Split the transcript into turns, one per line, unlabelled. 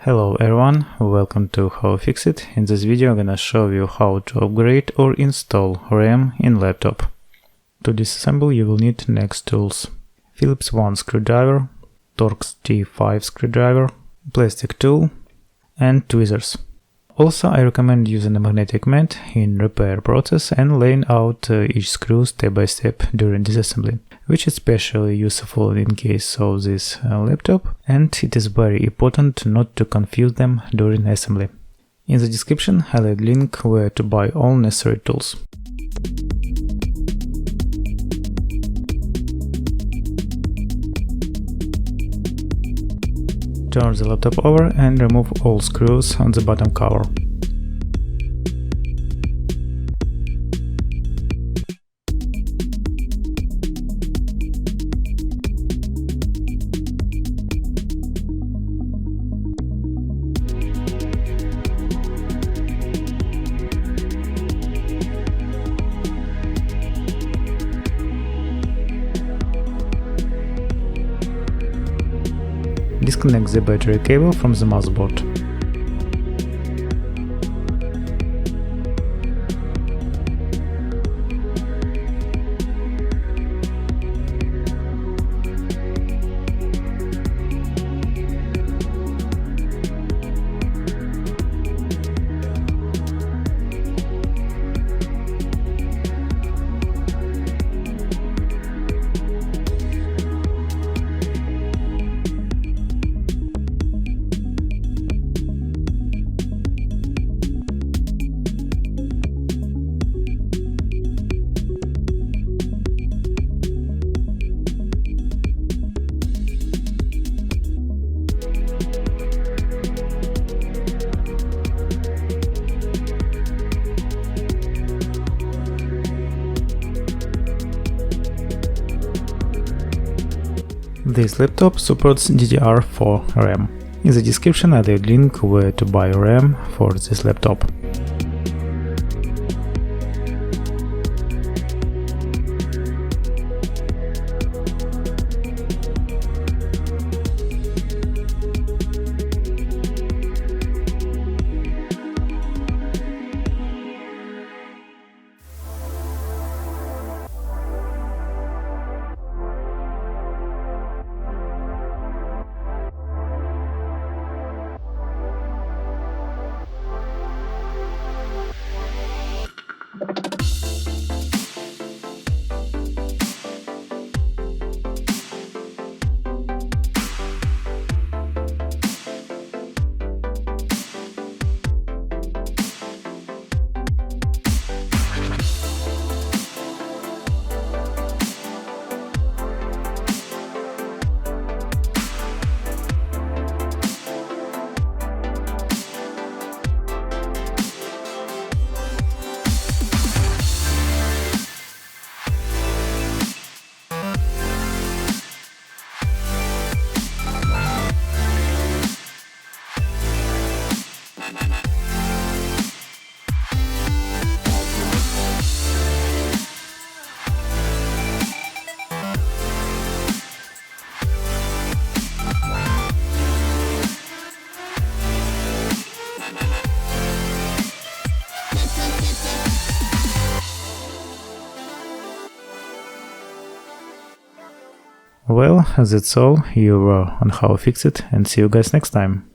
Hello everyone, welcome to How Fix It. In this video I'm gonna show you how to upgrade or install RAM in laptop. To disassemble you will need next tools: Phillips 1 screwdriver, Torx T5 screwdriver, plastic tool and tweezers. Also I recommend using a magnetic mat in repair process and laying out each screw step by step during disassembly, which is especially useful in case of this laptop, and it is very important not to confuse them during assembly. In the description I'll add link where to buy all necessary tools. Turn the laptop over and remove all screws on the bottom cover. Disconnect the battery cable from the motherboard. This laptop supports DDR4 RAM. In the description I'll add link where to buy RAM for this laptop. Well, that's all. You were on How Fix It, and see you guys next time.